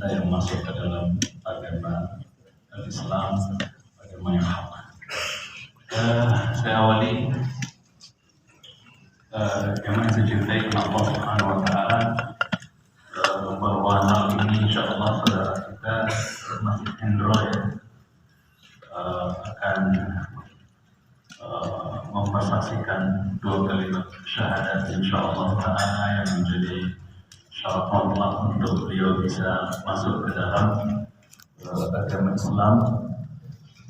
kita yang masuk ke dalam agama Islam, agama yang hak. Saya awali yang saya cintai Allah Subhanahu Wa Taala bahwa malam ini insya Allah saudara kita Masjid Hendro ya akan mempersaksikan dua kalimat syahadat insya Allah Taala yang menjadi syarat mutlak untuk beliau bisa masuk ke dalam agama Islam.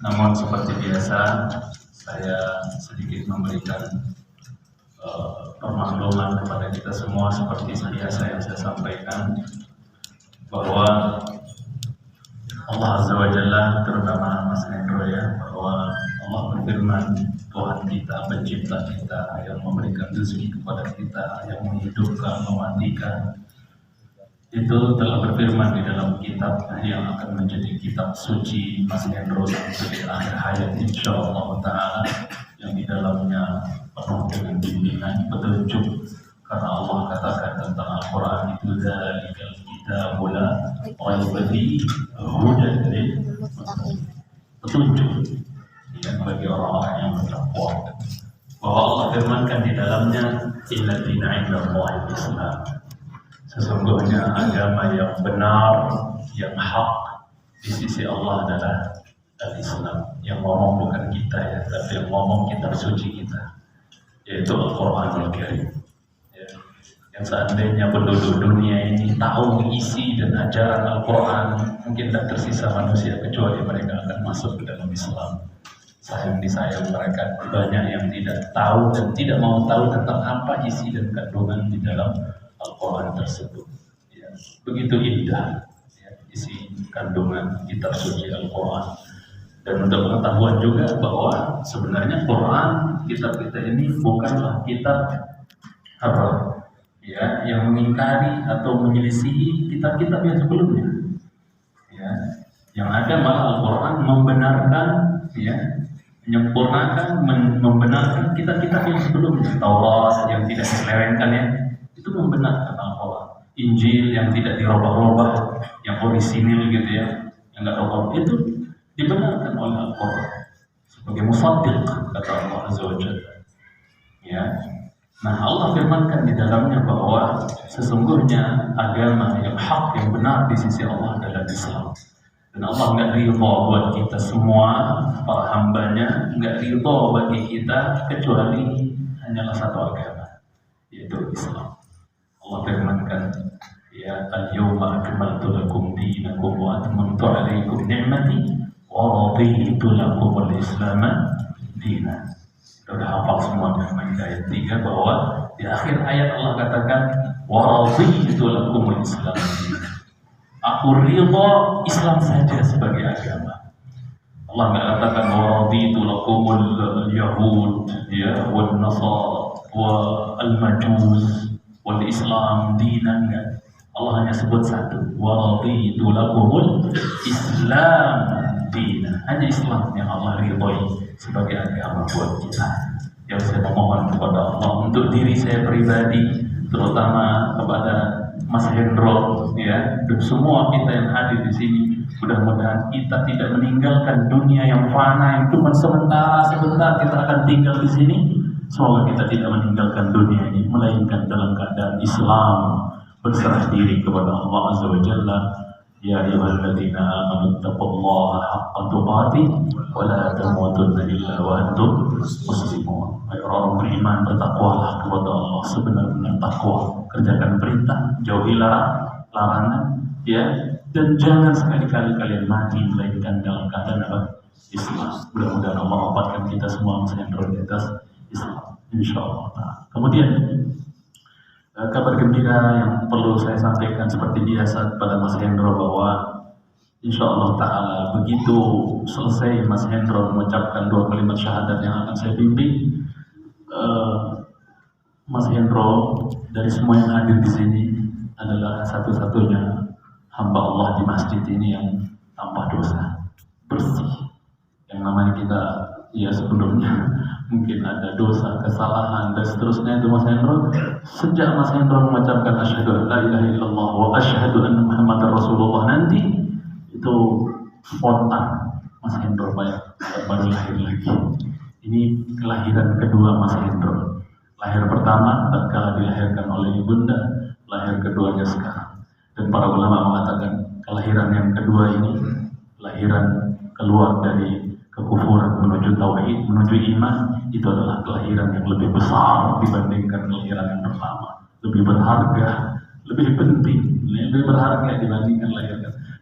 Namun seperti biasa saya sedikit memberikan permakluman kepada kita semua seperti biasa yang saya sampaikan bahwa Allah Azza wa Jalla, terutama Mas Hendro ya, bahwa Allah berfirman, Tuhan kita, pencipta kita, yang memberikan rezeki kepada kita, yang menghidupkan, mematikan, itu telah berfirman di dalam kitab yang akan menjadi kitab suci Mas Hendro sampai akhir hayat insyaallah ta'ala, yang di dalamnya penuh dengan bimbingan petunjuk, karena Allah katakan tentang Al-Quran itu dzalikal kitabul la raiba fihi hudan lil muttaqin, petunjuk yang bagi orang-orang yang bertakwa. Bahwa Allah firmankan di dalamnya innad dina 'indallahi al-Islam, sesungguhnya agama yang benar, yang hak di sisi Allah adalah al-Islam. Yang ngomong bukan kita ya, tapi yang ngomong kitab suci kita, yaitu Al-Quranul Karim. Ya. Yang seandainya penduduk dunia ini tahu isi dan ajaran Al-Quran, mungkin tak tersisa manusia kecuali mereka akan masuk ke dalam Islam. Sayang disayang mereka banyak yang tidak tahu dan tidak mau tahu tentang apa isi dan kandungan di dalam Al-Quran tersebut. Ya. Begitu indah ya, isi kandungan kitab suci Al-Quran. Dan untuk pengetahuan juga bahwa sebenarnya Quran, kitab kita ini bukanlah kitab apa ya, yang mengingkari atau menyelisihi kitab-kitab yang sebelumnya. Ya, yang ada malah Al-Quran membenarkan, ya, menyempurnakan, membenarkan kitab-kitab yang sebelumnya. Taurat yang tidak diselewengkan ya, itu membenarkan Al-Quran. Injil yang tidak dirubah-rubah, yang orisinil gitu ya, yang nggak rubah, itu dibenarkan oleh Al-Quran sebagai musaddiq, kata Allah Azza wa Jalla. Ya. Nah, Allah firmankan di dalamnya bahwa sesungguhnya agama yang hak, yang benar di sisi Allah adalah Islam. Dan Allah nggak ridha buat kita semua, para hambanya, nggak ridha bagi kita kecuali hanyalah satu agama, yaitu Islam. Allah firmankan, ya al-yawma akmaltu lakum dinakum wa atmamtu alaikum ni'mati wa raditu lakum al-Islam dinan. Sudah hafal semua ayat 3 bahwa di akhir ayat Allah katakan wa raditu lakum al-Islam dinan. Aku ridha Islam saja sebagai agama. Allah nggak katakan wa raditu lakum al-yahud ya wal nasara wa al-majus wal Islam dinan, enggak. Allah hanya sebut satu, wa raditu lakumul Islam dinan. Hanya Islam yang Allah ridhoi sebagai agama buat kita. Yang saya memohon kepada Allah untuk diri saya pribadi, terutama kepada Mas Hendro ya, dan semua kita yang hadir di sini, mudah-mudahan kita tidak meninggalkan dunia yang fana, yang cuma sebentar kita akan tinggal di sini. Semoga kita tidak meninggalkan dunia ini, melainkan dalam keadaan Islam, berserah diri kepada Allah Azza wa Jalla. Ya ayyuhalladzina amanu taqullaha haqqa tuqatih wa la tamutunna illa wa antum muslimun. Hai orang beriman, bertakwalah kepada Allah sebenar-benar takwa. Kerjakan perintah, jauhi larangan, ya, dan jangan sekali-kali kalian mati melainkan dalam keadaan apa? Islam. Mudah-mudahan Allah wafatkan kita semua yang prioritas Islam, insyaallah. Kemudian kabar gembira yang perlu saya sampaikan seperti biasa kepada Mas Hendro bahwa insyaallah ta'ala begitu selesai Mas Hendro mengucapkan dua kalimat syahadat yang akan saya bimbing, Mas Hendro dari semua yang hadir di sini adalah satu-satunya hamba Allah di masjid ini yang tanpa dosa, bersih. Yang namanya kita ya sebelumnya mungkin ada dosa, kesalahan dan seterusnya itu Mas Hendro. Sejak Mas Hendro mengucapkan asyhadu an la ilaha illallah wa asyhadu anna Muhammadar Rasulullah nanti spontan. Mas Hendro baru lahir lagi. Ini kelahiran kedua Mas Hendro. Lahir pertama tatkala dilahirkan oleh ibunda, lahir keduanya sekarang. Dan para ulama mengatakan kelahiran yang kedua ini lahiran keluar dari kekufuran menuju tauhid, menuju iman, itu adalah kelahiran yang lebih besar dibandingkan kelahiran yang pertama. Lebih berharga, lebih penting, lebih berharga dibandingkan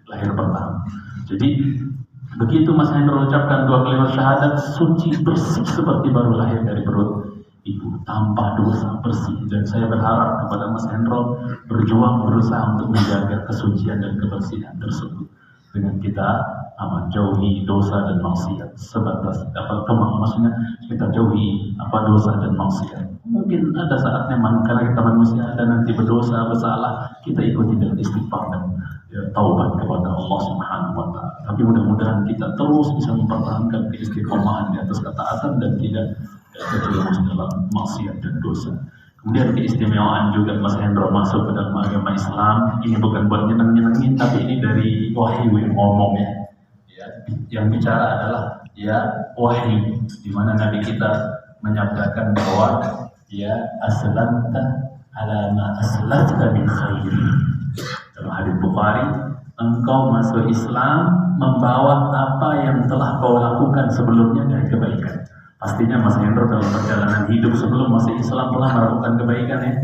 lahir pertama. Jadi begitu Mas Hendro ucapkan 2 kalimat syahadat, suci bersih seperti baru lahir dari perut ibu, tanpa dosa, bersih. Dan saya berharap kepada Mas Hendro berjuang, berusaha untuk menjaga kesucian dan kebersihan tersebut dengan kita jauhi dosa dan maksiat sebatas maksudnya kita jauhi dosa dan maksiat. Mungkin ada saatnya karena kita manusia ada nanti berdosa, bersalah, kita ikuti dengan istighfar dan taubat kepada Allah Subhanahu wa taala. Tapi mudah-mudahan kita terus bisa mempertahankan keistiqomahan di atas ketaatan dan tidak terjerumus dalam maksiat dan dosa. Kemudian keistimewaan juga Mas Hendro masuk ke dalam agama Islam. Ini bukan buat nyeneng-nyenengin, tapi ini dari wahyu yang ngomong ya. Yang bicara adalah wahyu, di mana Nabi kita menyabdakan bahwa aslamta ala ma aslafta min khair. Dalam hadis Bukhari, engkau masuk Islam membawa apa yang telah kau lakukan sebelumnya dari kebaikan. Pastinya Mas Hendro dalam perjalanan hidup sebelum masuk Islam telah melakukan kebaikan ya.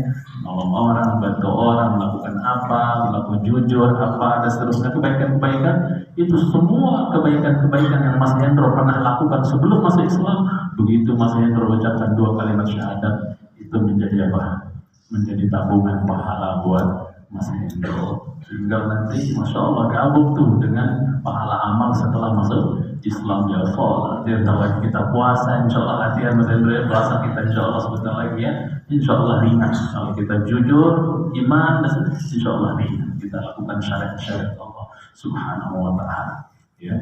Nolong orang, bantu orang, melakukan apa, berlaku jujur, ada seterusnya kebaikan-kebaikan. Itu semua kebaikan-kebaikan yang Mas Hendro pernah lakukan sebelum masuk Islam. Begitu Mas Hendro ucapkan 2 kalimat syahadat, itu menjadi apa? Menjadi tabungan pahala buat Mas Hendro. Tinggal nanti Masya Allah gabung tuh dengan pahala amal setelah masuk Islam, ya sholat, lagi kita puasa, insya Allah latihan Mas Hendro ya, puasa kita insya Allah sebentar lagi ya, insya Allah ringan. Kalau kita jujur, iman, insya Allah ringan. Kita lakukan syariat-syariat Allah Subhanahu wa ta'ala ya.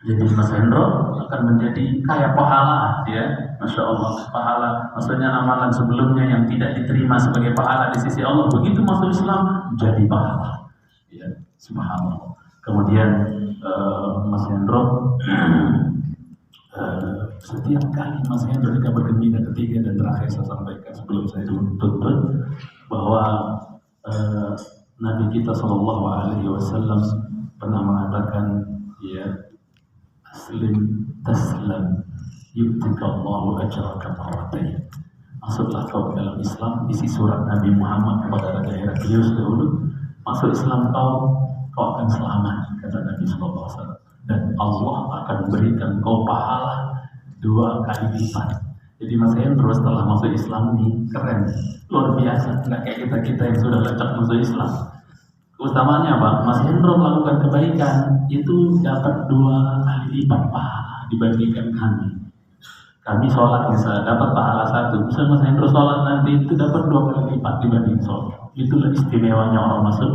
Jadi Mas Hendro akan menjadi kaya pahala ya, Masya Allah. Pahala, maksudnya amalan sebelumnya yang tidak diterima sebagai pahala di sisi Allah, begitu masuk Islam jadi pahala ya, subhanallah. Kemudian Mas Hendro setiap kali Mas Hendro ketika bergembira, ketiga dan terakhir saya sampaikan sebelum saya tutup bahwa Nabi kita Shallallahu Alaihi Wasallam pernah mengatakan aslim taslam yu'tikallahu ajraka marratain. Masuklah kau ke dalam Islam, isi surat Nabi Muhammad kepada Raja Heraklius dahulu. Masuk Islam kau akan selamat, kata Nabi Sallallahu Alaihi Wasallam. Dan Allah akan berikan kau pahala 2 kali lipat. Jadi Mas Hendro setelah masuk Islam ini keren, luar biasa. Nggak kayak kita yang sudah lecak masuk Islam. Utamanya Pak, Mas Hendro melakukan kebaikan itu dapat 2 kali lipat pahala dibandingkan kami. Kami sholat bisa dapat pahala 1, bisa Mas Hendro sholat nanti itu dapat 2 kali lipat dibanding sholat. Itulah istimewanya orang masuk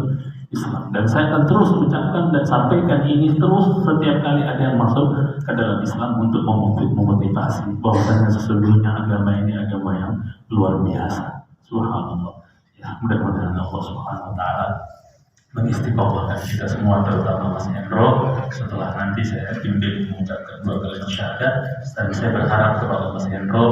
Islam. Dan saya akan terus ucapkan dan sampaikan ini terus setiap kali ada yang masuk ke dalam Islam untuk memotivasi bahwasanya sesungguhnya agama ini agama yang luar biasa. Subhanallah. Ya, mudah-mudahan Allah Subhanahu wa taala mengistiqomahkan kita semua, terutama Mas Hendro. Setelah nanti saya bimbing mengucapkan 2 kalimat syahadat, dan saya berharap kepada Mas Hendro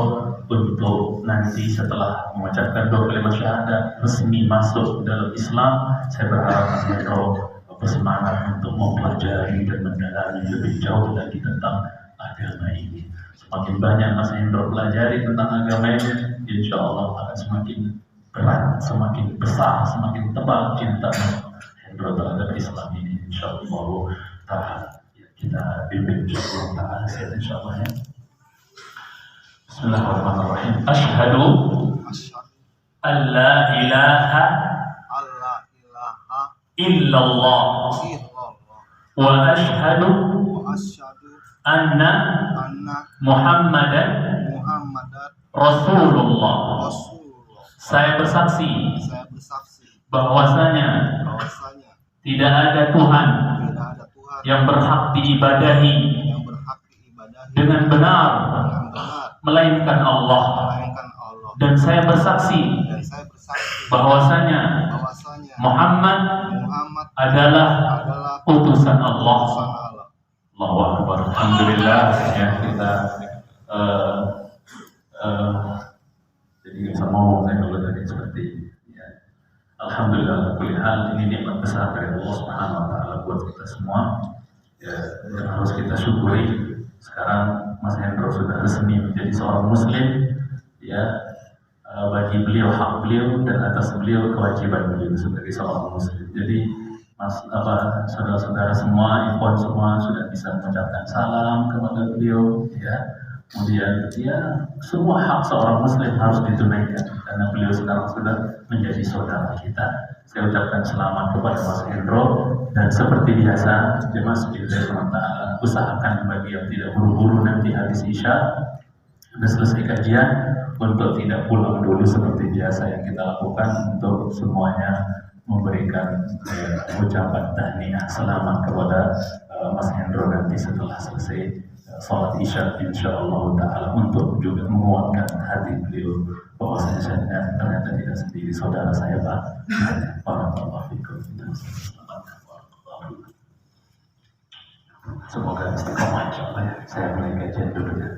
untuk nanti setelah mengucapkan 2 kalimat syahadat resmi masuk dalam Islam. Saya berharap Mas Hendro bersemangat untuk mempelajari dan mendalami lebih jauh lagi tentang agama ini. Semakin banyak Mas Hendro pelajari tentang agama ini, insya Allah akan semakin berat, semakin besar, semakin tebal cinta Hendro terhadap Islam ini, insya Allah ta'ala. Kita bimbing insya Allah ta'ala, insya Allah ya. Bismillahirrahmanirrahim. Asyhadu an la ilaha illallah wa asyhadu anna Muhammadan Rasulullah. Saya bersaksi bahwasanya tidak ada Tuhan yang berhak diibadahi dengan benar melainkan Allah. Dan saya bersaksi bahwasanya Muhammad adalah utusan Allah. Allahu Akbar. Alhamdulillah ya kita jadi bisa ngomong saya kalau tadi seperti ini. Ya. Alhamdulillah kuliah ini nikmat besar dari Allah Subhanahu Wa Taala buat kita semua. Ya, yang harus kita syukuri. Sekarang Mas Hendro sudah resmi menjadi seorang Muslim. Ya, bagi beliau hak beliau dan atas beliau kewajiban beliau sebagai seorang Muslim. Jadi saudara-saudara semua, ikhwan semua sudah bisa mengucapkan salam kepada beliau. Ya, kemudian ya semua hak seorang Muslim harus ditunaikan karena beliau sekarang sudah menjadi saudara kita. Saya ucapkan selamat kepada Mas Hendro dan seperti biasa jemaah sekalian usahakan bagi yang tidak buru-buru nanti habis Isya sudah selesai kajian untuk tidak pulang dulu seperti biasa yang kita lakukan untuk semuanya memberikan ucapan tahniah selamat kepada Mas Hendro nanti setelah selesai salat Isya insyaallah taala untuk juga menguatkan hati beliau bahwasanya ternyata tidak sendiri saudara saya Pak. Barakallahu fikum. Semoga istiqomah insyaallah. Saya mulai kajian dulu ya.